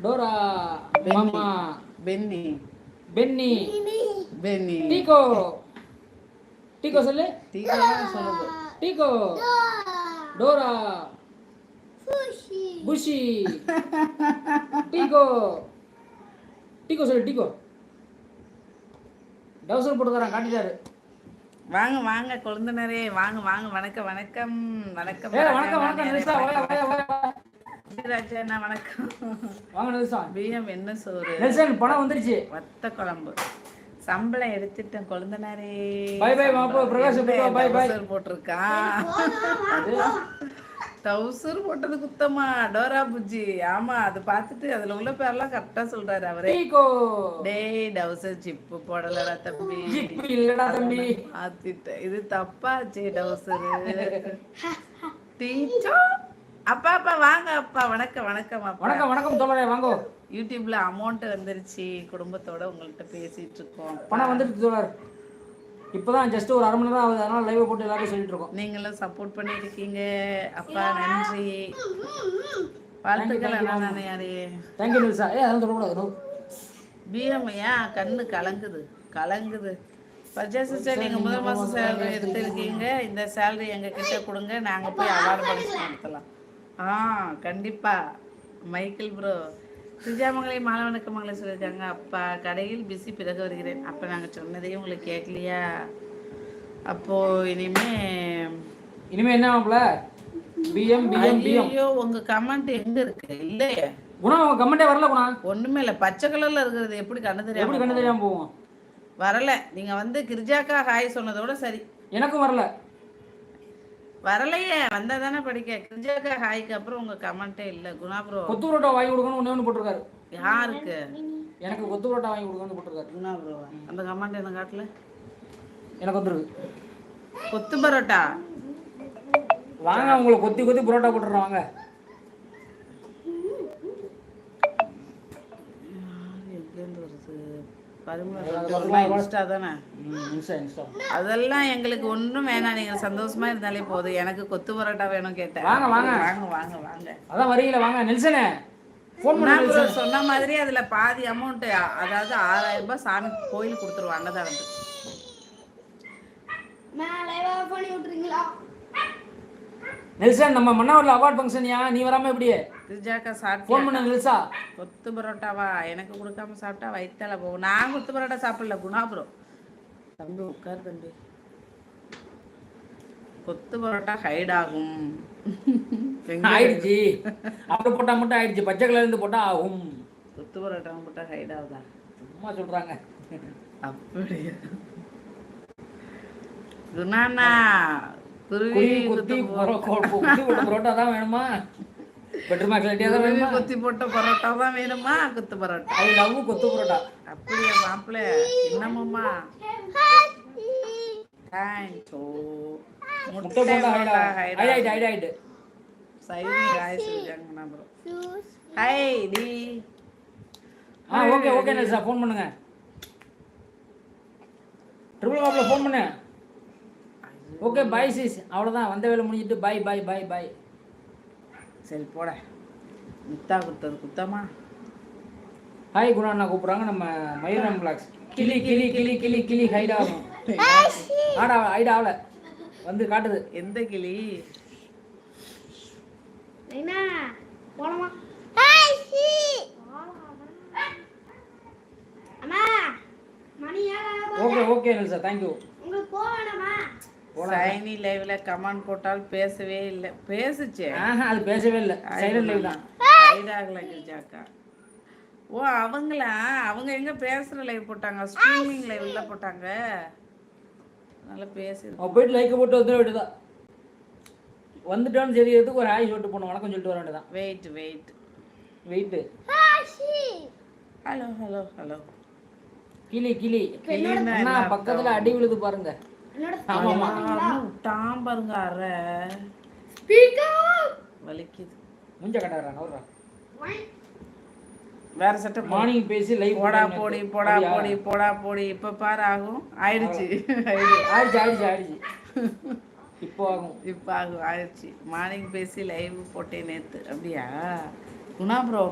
Dora. மாமா. Penney. Penney. Penney. டீகோ. டீகோ சொல்லு. டீகோ சொல்லுது. டீகோ. டோரா. புஷி. டீகோ. டீகோ சொல்லு. டீகோ. டவுசர் போட்டுக்காரன் காட்டிட்டாரு. வாங்க வாங்க கொழுந்தனரே, வாங்க வாங்க. வணக்கம் வணக்கம் வணக்கம் வணக்கம் வணக்கம் நில்சா. ராஜா வணக்கம். வாங்க நில்சா. பிஎம் என்ன சோறு? நெல்சன் பணம் வந்துருச்சு. வத்த குழம்பு. சம்பளம் எடுத்துட்டேன் கொழுந்தனரே. பை பை மாப்போ. பிரகாஷ் பை பை போட்டிருக்கான். டவுசர் போட்டது குத்தமா? டோரா புஜ்ஜி. ஆமா, அது பார்த்துட்டு அதுல உள்ள பேர்லாம் கரெக்டா சொல்றாரு அவரே. டேய் டவுசர் ஜிப்பு போடலடா தம்பி. ஜிப்பு இல்லடா தம்பி. இது தப்பாச்சே டவுசர். டீச்சோ. அப்பா அப்பா வாங்க அப்பா. வணக்கம் வணக்கம் அப்பா. வணக்கம் வணக்கம் தோழரே வாங்க. யூடியூப்ல அமௌண்ட் வந்துருச்சு. குடும்பத்தோட உங்கள்கிட்ட பேசிட்டு இருக்கோம். பணம் வந்துருச்சு தோழர். இப்போதான் ஜஸ்ட் ஒரு 1/2 மணி நேரம் ஆகுது. அதனால லைவ் போட்டு எல்லாரும் சொல்லிட்டு இருக்கோம். நீங்களும் சப்போர்ட் பண்ணியிருக்கீங்க அப்பா. நன்றி. வாழ்த்துக்கள். அண்ணா யாரே. தேங்க்யூ நில்சா. அதெல்லாம் சொல்லக்கூடாது. பிஎம் ஏன் கண்ணு கலங்குது கலங்குது. பர்ச்சேஸ் சார், நீங்கள் முதல் மாதம் சேலரி எடுத்துருக்கீங்க. இந்த சேலரி எங்கள் கிட்ட கொடுங்க. நாங்கள் போய் அவார்டு பரிசு நடத்தலாம். கண்டிப்பாக. Michael bro. சுஜாமங்களே மாலை வணக்கமங்களே சொல்லியிருக்காங்க. அப்பா கடையில் பிஸி, பிறகு வருகிறேன். அப்போ நாங்கள் சொன்னதே உங்களுக்கு கேட்கலையா? அப்போது இனிமே என்ன ஆகல? PM PM PM. ஐயோ, உங்கள் கமெண்ட் எங்கே இருக்கு? இல்லையே குணா, உங்கள் கமெண்டே வரல குணா. ஒன்றுமே இல்லை. பச்சை கலரில் இருக்கிறது எப்படி கண்ணு தெரியாமல் போவோம்? வரல. நீங்கள் வந்து கிரிஜாக்கா ஹாய் சொன்னதோட சரி. எனக்கும் வரல. வரலையே. வந்தா தானே படிக்க. கிரிஜாக்கா ஹாய்க்கு அப்புறம் உங்க கமெண்டே இல்ல. குணா ப்ரோ கொத்து பரோட்டா வாங்கி கொடுக்கணும் ஒண்ணு போட்டுருக்காரு. யாருக்கு? எனக்கு கொத்து பரோட்டா வாங்கி கொடுக்கணும்னு போட்டுருக்காரு. குணா ப்ரோ அந்த கமெண்ட் என்ன காட்டல? எனக்கு வந்துருக்கு. கொத்து பரோட்டா வாங்க, உங்களுக்கு கொத்தி கொத்தி பரோட்டா போட்டுறோம் வாங்க. அதெல்லாம் எங்களுக்கு ஒன்றும் வேணாம். நீங்க சந்தோஷமா இருந்தாலே போதும். எனக்கு கொத்து பரோட்டா வேணும் கேட்டேன். வாங்க வாங்க வாங்க வாங்க வாங்க. அதான் வரீங்களா? வாங்க நெல்சனே. ஃபோன் பண்ணி சொன்ன மாதிரி அதுல பாதி அமௌண்ட், அதாவது 6000 ரூபாய் சாமி கோயில் கொடுத்துருவாங்க தான் வந்து. நெல்சன், நம்ம மன்னாவூர்ல அவார்ட் ஃபங்க்ஷன்யா, நீ வராம எப்படி? கிரிஜாக்கா சாப்பிட்டு ஃபோன் பண்ண நெல்சா. கொத்து பரோட்டாவா? எனக்கு கொடுக்காம சாப்பிட்டா வயிற்றால போகும். நான் கொத்து பரோட்டா சாப்பிடல. குணா ப்ரோ. தம்பி உட்கார் தம்பி. கொத்து பரோட்டா ஹைட் ஆகும். ஆயிடுச்சு. அப்படி போட்டா மட்டும் ஆயிடுச்சு. பச்சை கலர்ல இருந்து போட்டா ஆகும். கொத்து பரோட்டா போட்டா ஹைட் ஆகுதா? சும்மா சொல்றாங்க. அப்படியா? குணாண்ணா குருவி கொத்தி போட்ட பரோட்டா தான் வேணுமா? பெட்டர் மார்க்லட்டியா தான் வேணுமா? கொத்தி போட்ட பரோட்டா தான் வேணுமா? கொத்து பரோட்டா. ஐ லவ் கொத்து பரோட்டா. அப்படியே மாப்பிள்ள என்னமாமா? தேங்க்யூ. முட்டை போட்டா ஹைட். சைடு गाइस இருக்காங்க நான் ப்ரோ. ஹாய் டி. ஓகே நெல்சா, ஃபோன் பண்ணுங்க. ட்ரிபிள் மாப்ல ஃபோன் பண்ணு. Okay bye sis. அவ்வளவுதான், வந்த வேலை முடிஞ்சிட்டு பை பை பை பை. சரி போட. முத்தா குத்தது குத்தமா? ஹாய் குணா அண்ணா கூப்பிடுறாங்க. நம்ம மயூரம் பிளாக்ஸ். கிளி கிளி கிளி கிளி கிளி ஹைட் ஆகும். ஹைட் ஆகல வந்து காட்டுது. எந்த கிளி? நைனா போலாமா? அம்மா மணி ஏழாவது. ஓகே நெல்சா, தேங்க் யூ. உங்களுக்கு போவேணாமா? சைனி லைவ்ல கமெண்ட் போட்டால் பேசவே இல்லை. பேசுச்சே. அது பேசவே இல்லை. சைலண்ட் லைவ் தான். ஹைட் ஆகல கிரிஜாக்கா. ஓ அவங்களா? அவங்க எங்க பேசுற லைவ் போட்டாங்க? ஸ்ட்ரீமிங் லைவ்ல போட்டாங்க. நல்லா பேசி போயிட்டு லைக் போட்டு வந்துட வேண்டியதான். வந்துட்டோன்னு தெரியறதுக்கு ஒரு ஹாய் சொல்லிட்டு போகணும். வணக்கம் சொல்லிட்டு வர வேண்டியதான். வெயிட். ஹலோ. கிளி அண்ணா பக்கத்துல அடி விழுது பாருங்க. ஆமாமா டாம் பாருங்க. அரை வலிக்குது. முஞ்ச கட்டாரா நவரா. வேற சட்டை மார்னிங் பேசி லைவ் போடா போடி. இப்ப பாரு ஆகும். ஆயிடுச்சு. இப்போ ஆகும். ஆயிடுச்சு. மார்னிங் பேசி லைவ் போட்டேன் நேத்து. அப்படியா? குணா ப்ரோ